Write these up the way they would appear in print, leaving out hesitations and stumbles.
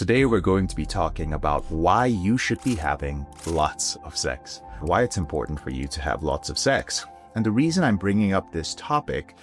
Today we're going to be talking about why you should be having lots of sex, why it's important for you to have lots of sex. And the reason I'm bringing up this topic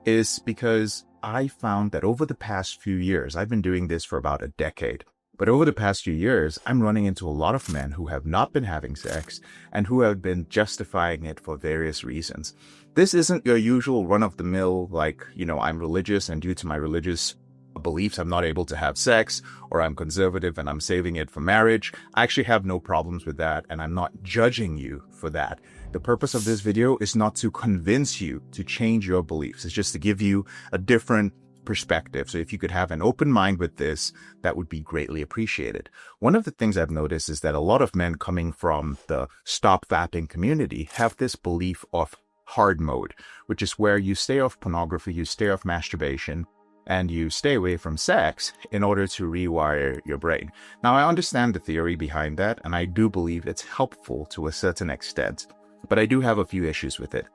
is because I found that over the past few years, I've been doing this for about a decade, but over the past few years, I'm running into a lot of men who have not been having sex and who have been justifying it for various reasons. This isn't your usual run-of-the-mill, like, I'm religious and due to my religious beliefs, I'm not able to have sex, or I'm conservative and I'm saving it for marriage. I actually have no problems with that, and I'm not judging you for that. The purpose of this video is not to convince you to change your beliefs. It's just to give you a different perspective. So if you could have an open mind with this, that would be greatly appreciated. One of the things I've noticed is that a lot of men coming from the stop vaping community have this belief of hard mode, which is where you stay off pornography, you stay off masturbation, and you stay away from sex in order to rewire your brain. Now, I understand the theory behind that, and I do believe it's helpful to a certain extent, but I do have a few issues with it.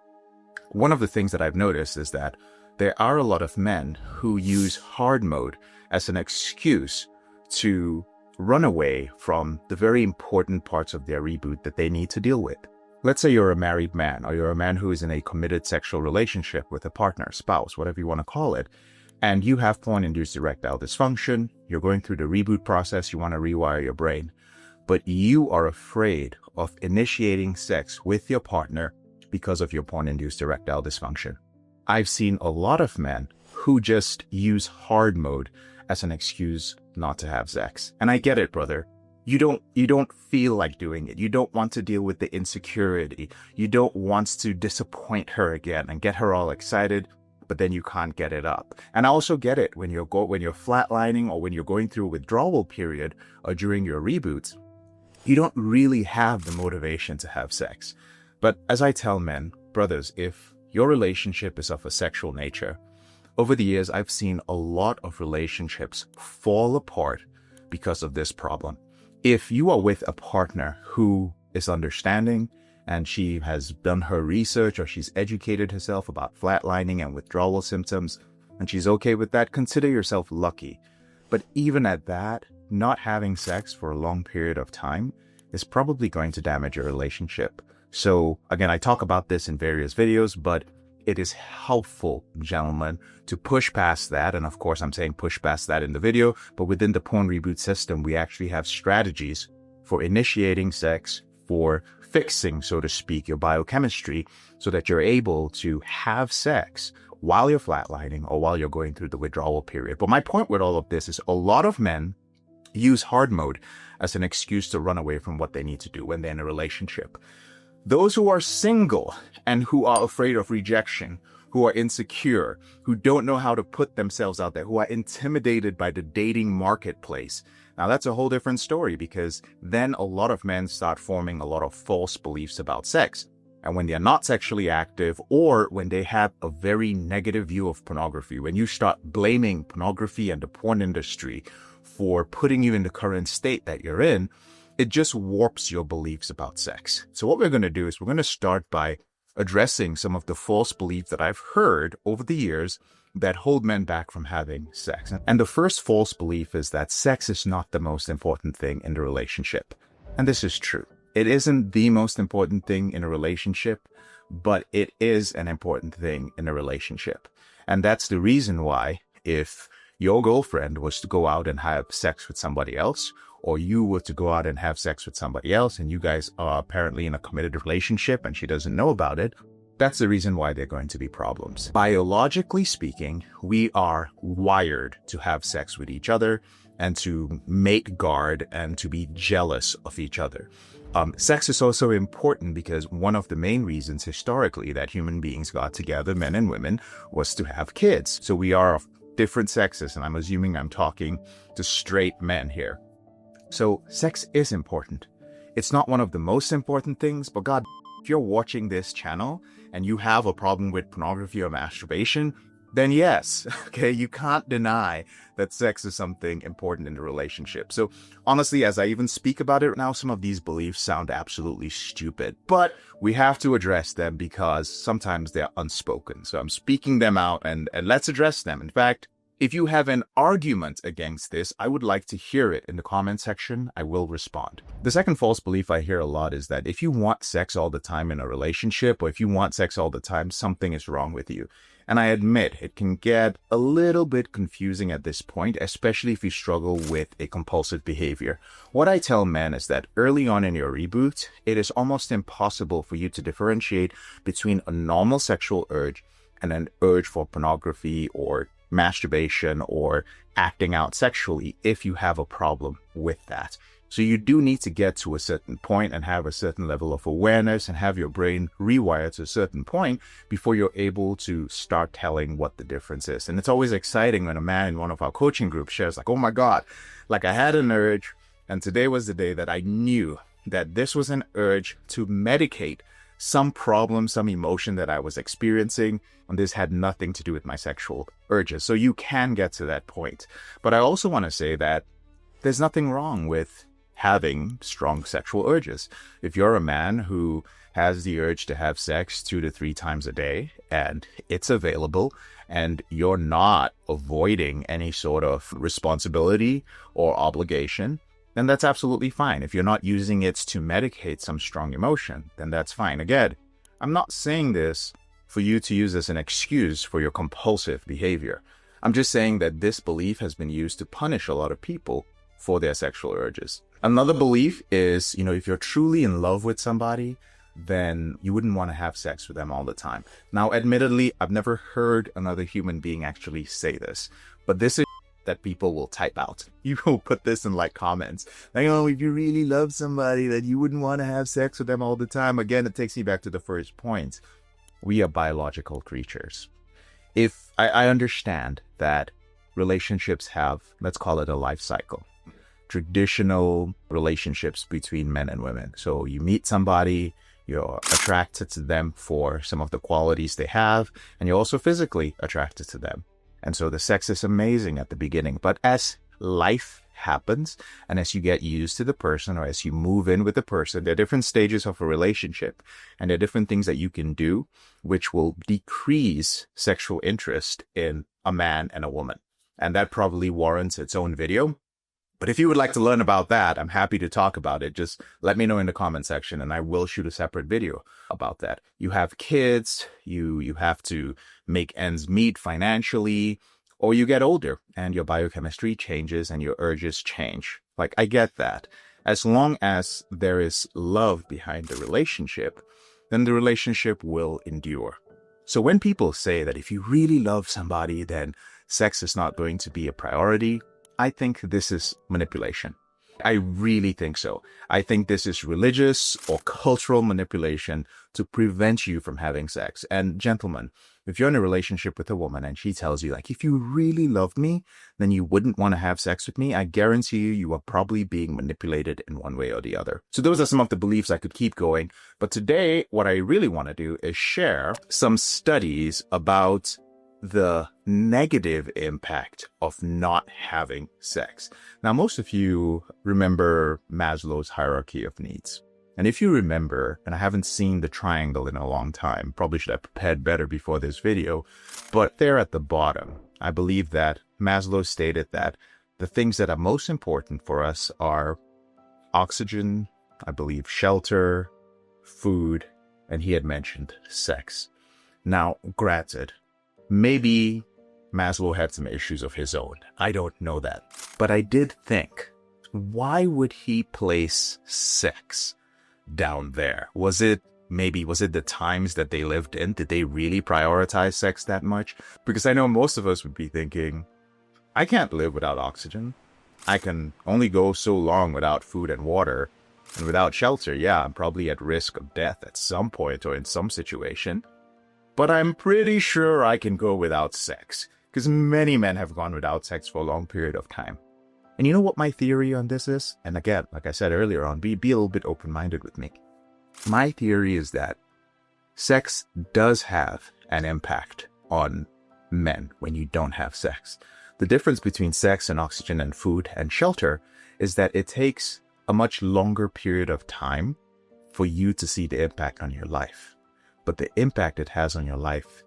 One of the things that I've noticed is that there are a lot of men who use hard mode as an excuse to run away from the very important parts of their reboot that they need to deal with. Let's say you're a married man, or you're a man who is in a committed sexual relationship with a partner, spouse, whatever you want to call it, and you have porn-induced erectile dysfunction, you're going through the reboot process, you want to rewire your brain, but you are afraid of initiating sex with your partner because of your porn-induced erectile dysfunction. I've seen a lot of men who just use hard mode as an excuse not to have sex. And I get it, brother. You don't feel like doing it. You don't want to deal with the insecurity. You don't want to disappoint her again and get her all excited, but then you can't get it up. And I also get it when you're flatlining or when you're going through a withdrawal period or during your reboots, you don't really have the motivation to have sex. But as I tell men, brothers, if your relationship is of a sexual nature, over the years, I've seen a lot of relationships fall apart because of this problem. If you are with a partner who is understanding, and she has done her research or she's educated herself about flatlining and withdrawal symptoms, and she's okay with that, consider yourself lucky. But even at that, not having sex for a long period of time is probably going to damage your relationship. So again, I talk about this in various videos, but it is helpful, gentlemen, to push past that. And of course, I'm saying push past that in the video, but within the porn reboot system, we actually have strategies for initiating sex, for fixing, so to speak, your biochemistry so that you're able to have sex while you're flatlining or while you're going through the withdrawal period. But my point with all of this is a lot of men use hard mode as an excuse to run away from what they need to do when they're in a relationship. Those who are single and who are afraid of rejection, who are insecure, who don't know how to put themselves out there, who are intimidated by the dating marketplace. Now, that's a whole different story, because then a lot of men start forming a lot of false beliefs about sex. And when they're not sexually active, or when they have a very negative view of pornography, when you start blaming pornography and the porn industry for putting you in the current state that you're in, it just warps your beliefs about sex. So what we're going to do is we're going to start by addressing some of the false beliefs that I've heard over the years that hold men back from having sex. And the first false belief is that sex is not the most important thing in the relationship. And this is true. It isn't the most important thing in a relationship, but it is an important thing in a relationship. And that's the reason why if your girlfriend was to go out and have sex with somebody else, or you were to go out and have sex with somebody else, and you guys are apparently in a committed relationship and she doesn't know about it, that's the reason why there are going to be problems. Biologically speaking, we are wired to have sex with each other and to mate guard and to be jealous of each other. Sex is also important because one of the main reasons historically that human beings got together, men and women, was to have kids. So we are of different sexes, and I'm assuming I'm talking to straight men here. So sex is important. It's not one of the most important things, but God, if you're watching this channel and you have a problem with pornography or masturbation, then yes, okay, you can't deny that sex is something important in the relationship. So honestly, as I even speak about it now, some of these beliefs sound absolutely stupid, but we have to address them because sometimes they're unspoken. So I'm speaking them out and let's address them. In fact, If you have an argument against this, I would like to hear it in the comment section. I will respond. The second false belief I hear a lot is that if you want sex all the time in a relationship, or if you want sex all the time, something is wrong with you. And I admit it can get a little bit confusing at this point, especially if you struggle with a compulsive behavior. What I tell men is that early on in your reboot, it is almost impossible for you to differentiate between a normal sexual urge and an urge for pornography or masturbation or acting out sexually if you have a problem with that. So you do need to get to a certain point and have a certain level of awareness and have your brain rewired to a certain point before you're able to start telling what the difference is. And it's always exciting when a man in one of our coaching groups shares like, oh my God, like I had an urge and today was the day that I knew that this was an urge to medicate some problem, some emotion that I was experiencing, and this had nothing to do with my sexual urges. So you can get to that point. But I also want to say that there's nothing wrong with having strong sexual urges. If you're a man who has the urge to have sex 2 to 3 times a day and it's available and you're not avoiding any sort of responsibility or obligation, then that's absolutely fine. If you're not using it to medicate some strong emotion, then that's fine. Again, I'm not saying this for you to use as an excuse for your compulsive behavior. I'm just saying that this belief has been used to punish a lot of people for their sexual urges. Another belief is, if you're truly in love with somebody, then you wouldn't want to have sex with them all the time. Now, admittedly, I've never heard another human being actually say this, but this is that people will type out. You will put this in comments. Like, oh, if you really love somebody, that you wouldn't want to have sex with them all the time. Again, it takes me back to the first point. We are biological creatures. If I understand that relationships have, let's call it a life cycle, traditional relationships between men and women. So you meet somebody, you're attracted to them for some of the qualities they have, and you're also physically attracted to them. And so the sex is amazing at the beginning. But as life happens, and as you get used to the person, or as you move in with the person, there are different stages of a relationship, and there are different things that you can do which will decrease sexual interest in a man and a woman. And that probably warrants its own video. But if you would like to learn about that, I'm happy to talk about it. Just let me know in the comment section and I will shoot a separate video about that. You have kids, you have to make ends meet financially, or you get older and your biochemistry changes and your urges change. I get that. As long as there is love behind the relationship, then the relationship will endure. So when people say that if you really love somebody, then sex is not going to be a priority, I think this is manipulation. I really think so. I think this is religious or cultural manipulation to prevent you from having sex. And gentlemen, if you're in a relationship with a woman and she tells you, if you really loved me, then you wouldn't want to have sex with me, I guarantee you are probably being manipulated in one way or the other. So those are some of the beliefs. I could keep going. But today, what I really want to do is share some studies about the negative impact of not having sex. Now, most of you remember Maslow's hierarchy of needs. And if you remember, and I haven't seen the triangle in a long time, probably should have prepared better before this video, but there at the bottom, I believe that Maslow stated that the things that are most important for us are oxygen, I believe shelter, food, and he had mentioned sex. Now, granted, maybe Maslow had some issues of his own. I don't know that. But I did think, why would he place sex down there? Was it the times that they lived in? Did they really prioritize sex that much? Because I know most of us would be thinking, I can't live without oxygen. I can only go so long without food and water. And without shelter, yeah, I'm probably at risk of death at some point or in some situation. But I'm pretty sure I can go without sex, because many men have gone without sex for a long period of time. And you know what my theory on this is? And again, like I said earlier on, be a little bit open-minded with me. My theory is that sex does have an impact on men when you don't have sex. The difference between sex and oxygen and food and shelter is that it takes a much longer period of time for you to see the impact on your life. But the impact it has on your life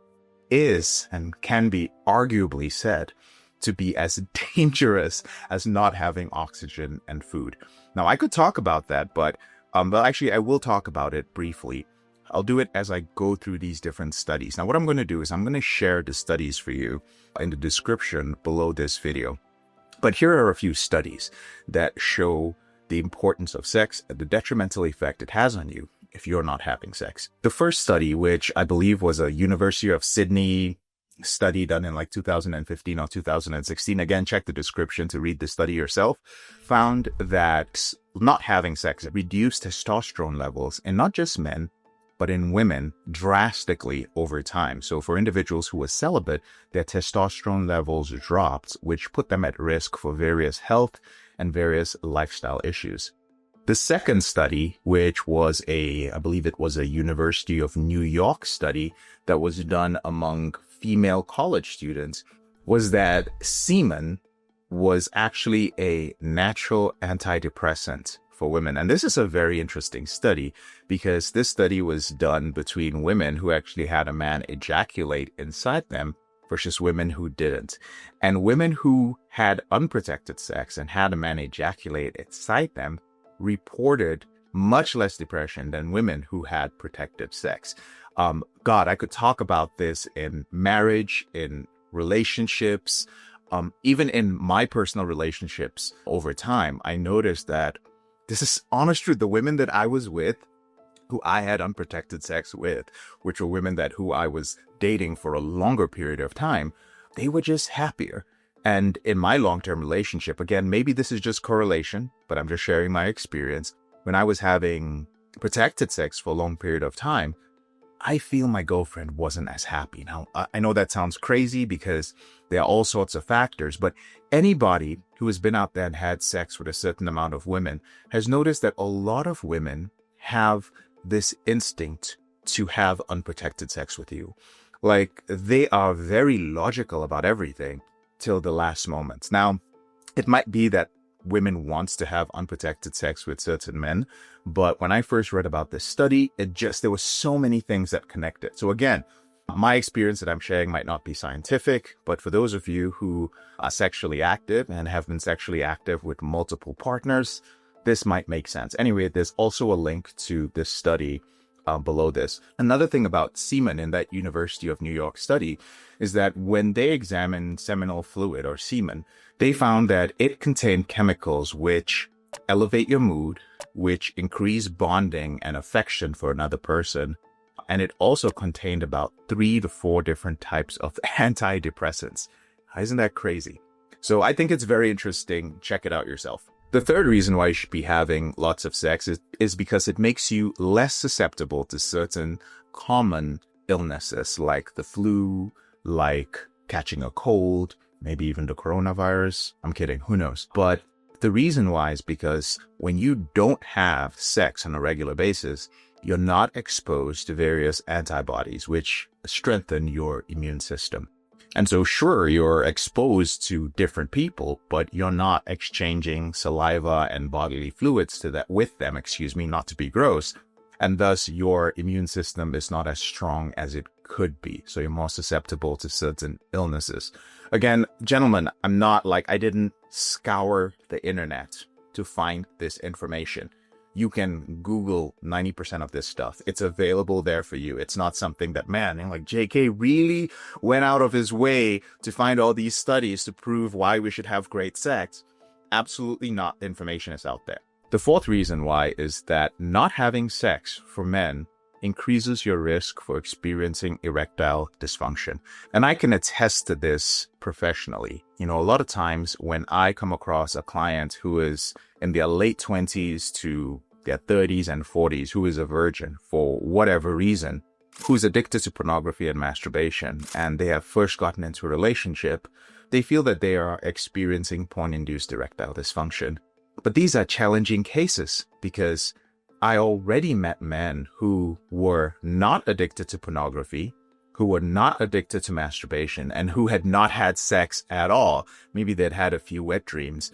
is and can be arguably said to be as dangerous as not having oxygen and food. Now, I could talk about that, but actually I will talk about it briefly. I'll do it as I go through these different studies. Now, what I'm going to do is I'm going to share the studies for you in the description below this video. But here are a few studies that show the importance of sex and the detrimental effect it has on you if you're not having sex. The first study, which I believe was a University of Sydney study done in like 2015 or 2016, again, check the description to read the study yourself, found that not having sex reduced testosterone levels in not just men, but in women drastically over time. So for individuals who were celibate, their testosterone levels dropped, which put them at risk for various health and various lifestyle issues. The second study, which was I believe it was a University of New York study that was done among female college students, was that semen was actually a natural antidepressant for women. And this is a very interesting study because this study was done between women who actually had a man ejaculate inside them versus women who didn't. And women who had unprotected sex and had a man ejaculate inside them reported much less depression than women who had protected sex. I could talk about this in marriage, in relationships, even in my personal relationships over time. I noticed that this is honest truth. The women that I was with, who I had unprotected sex with, which were women who I was dating for a longer period of time, they were just happier. And in my long-term relationship, again, maybe this is just correlation, but I'm just sharing my experience. When I was having protected sex for a long period of time, I feel my girlfriend wasn't as happy. Now, I know that sounds crazy because there are all sorts of factors, but anybody who has been out there and had sex with a certain amount of women has noticed that a lot of women have this instinct to have unprotected sex with you. Like, they are very logical about everything till the last moments. Now, it might be that women wants to have unprotected sex with certain men, but when I first read about this study, there were so many things that connected. So again, my experience that I'm sharing might not be scientific, but for those of you who are sexually active and have been sexually active with multiple partners, this might make sense. Anyway, there's also a link to this study below this. Another thing about semen in that University of New York study is that when they examined seminal fluid or semen, they found that it contained chemicals which elevate your mood, which increase bonding and affection for another person. And it also contained about 3 to 4 different types of antidepressants. Isn't that crazy? So I think it's very interesting. Check it out yourself. The third reason why you should be having lots of sex is because it makes you less susceptible to certain common illnesses like the flu, like catching a cold, maybe even the coronavirus. I'm kidding, who knows? But the reason why is because when you don't have sex on a regular basis, you're not exposed to various antibodies which strengthen your immune system. And so sure, you're exposed to different people, but you're not exchanging saliva and bodily fluids with them, not to be gross. And thus your immune system is not as strong as it could be. So you're more susceptible to certain illnesses. Again, gentlemen, I didn't scour the internet to find this information. You can Google 90% of this stuff. It's available there for you. It's not something that, JK really went out of his way to find all these studies to prove why we should have great sex. Absolutely not. The information is out there. The fourth reason why is that not having sex for men increases your risk for experiencing erectile dysfunction. And I can attest to this professionally. A lot of times when I come across a client who is in their late 20s to their 30s and 40s, who is a virgin for whatever reason, who's addicted to pornography and masturbation, and they have first gotten into a relationship, they feel that they are experiencing porn-induced erectile dysfunction. But these are challenging cases because I already met men who were not addicted to pornography, who were not addicted to masturbation, and who had not had sex at all. Maybe they'd had a few wet dreams.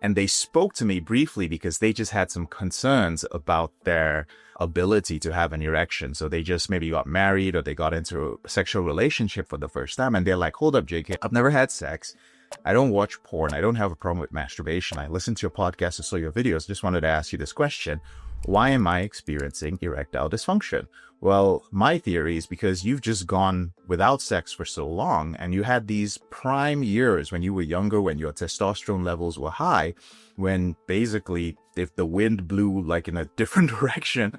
And they spoke to me briefly because they just had some concerns about their ability to have an erection. So they just maybe got married or they got into a sexual relationship for the first time. And they're like, hold up, JK, I've never had sex. I don't watch porn. I don't have a problem with masturbation. I listen to your podcast. I saw your videos. Just wanted to ask you this question. Why am I experiencing erectile dysfunction? Well, my theory is because you've just gone without sex for so long, and you had these prime years when you were younger, when your testosterone levels were high, when basically if the wind blew like in a different direction,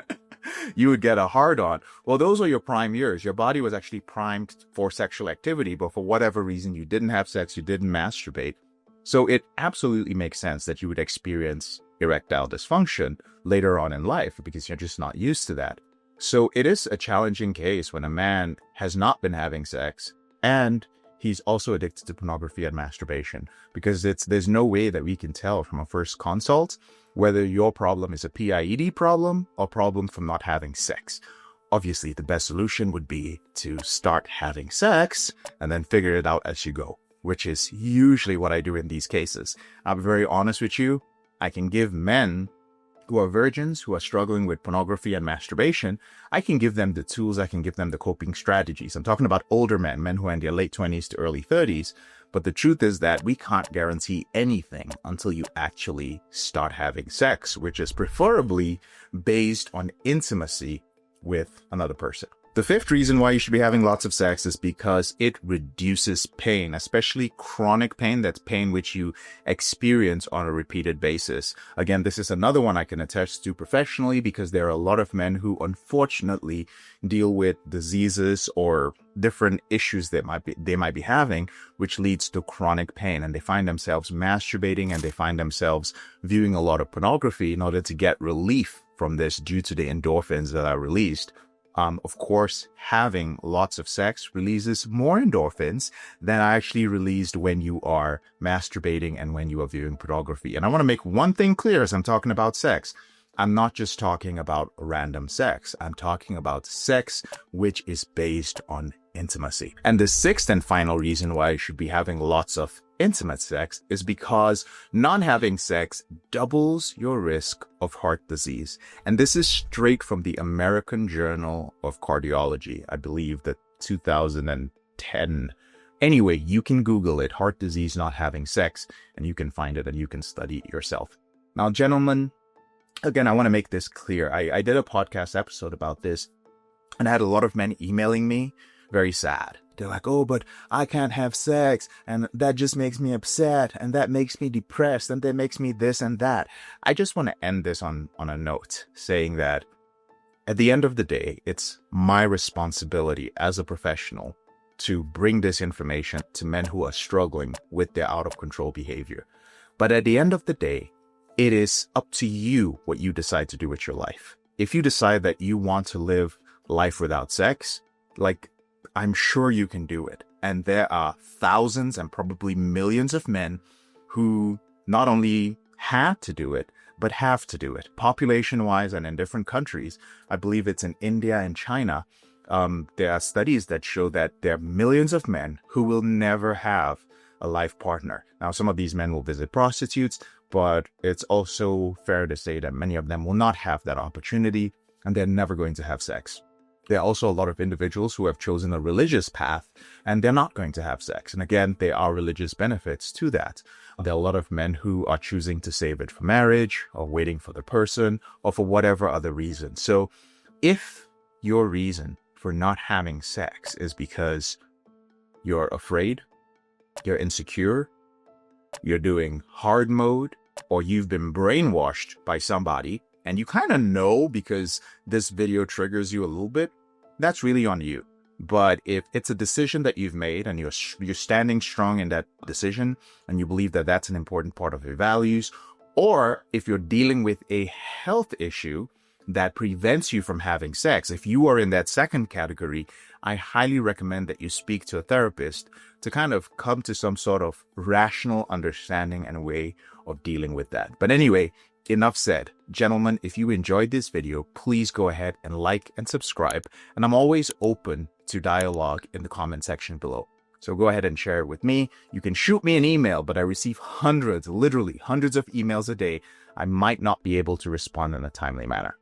you would get a hard on. Well, those are your prime years. Your body was actually primed for sexual activity, but for whatever reason, you didn't have sex, you didn't masturbate. So it absolutely makes sense that you would experience erectile dysfunction later on in life because you're just not used to that. So it is a challenging case when a man has not been having sex and he's also addicted to pornography and masturbation, because there's no way that we can tell from a first consult whether your problem is a PIED problem or problem from not having sex. Obviously, the best solution would be to start having sex and then figure it out as you go, which is usually what I do in these cases. I'll be very honest with you. I can give men who are virgins, who are struggling with pornography and masturbation, I can give them the tools, I can give them the coping strategies. I'm talking about older men who are in their late 20s to early 30s. But the truth is that we can't guarantee anything until you actually start having sex, which is preferably based on intimacy with another person. The fifth reason why you should be having lots of sex is because it reduces pain, especially chronic pain. That's pain which you experience on a repeated basis. Again, this is another one I can attest to professionally because there are a lot of men who unfortunately deal with diseases or different issues that they might be having, which leads to chronic pain. And they find themselves masturbating and they find themselves viewing a lot of pornography in order to get relief from this due to the endorphins that are released. Of course, having lots of sex releases more endorphins than are actually released when you are masturbating and when you are viewing pornography. And I want to make one thing clear as I'm talking about sex. I'm not just talking about random sex. I'm talking about sex which is based on intimacy. And the sixth and final reason why you should be having lots of intimate sex is because not having sex doubles your risk of heart disease. And this is straight from the American Journal of Cardiology. I believe that 2010. Anyway, you can Google it, heart disease, not having sex, and you can find it and you can study it yourself. Now, gentlemen, again, I want to make this clear. I did a podcast episode about this, and I had a lot of men emailing me very sad. They're like, oh, but I can't have sex, and that just makes me upset, and that makes me depressed, and that makes me this and that. I just want to end this on a note saying that at the end of the day, it's my responsibility as a professional to bring this information to men who are struggling with their out-of-control behavior. But at the end of the day, it is up to you what you decide to do with your life. If you decide that you want to live life without sex, I'm sure you can do it. And there are thousands and probably millions of men who not only had to do it, but have to do it. Population-wise and in different countries, I believe it's in India and China, there are studies that show that there are millions of men who will never have a life partner. Now, some of these men will visit prostitutes, but it's also fair to say that many of them will not have that opportunity and they're never going to have sex. There are also a lot of individuals who have chosen a religious path and they're not going to have sex. And again, there are religious benefits to that. There are a lot of men who are choosing to save it for marriage or waiting for the person or for whatever other reason. So if your reason for not having sex is because you're afraid, you're insecure, you're doing hard mode, or you've been brainwashed by somebody, and you kind of know because this video triggers you a little bit, that's really on you. But if it's a decision that you've made and you're standing strong in that decision and you believe that that's an important part of your values, or if you're dealing with a health issue that prevents you from having sex, if you are in that second category, I highly recommend that you speak to a therapist to kind of come to some sort of rational understanding and way of dealing with that. But anyway, enough said. Gentlemen, if you enjoyed this video, please go ahead and like and subscribe. And I'm always open to dialogue in the comment section below. So go ahead and share it with me. You can shoot me an email, but I receive hundreds, literally hundreds of emails a day. I might not be able to respond in a timely manner.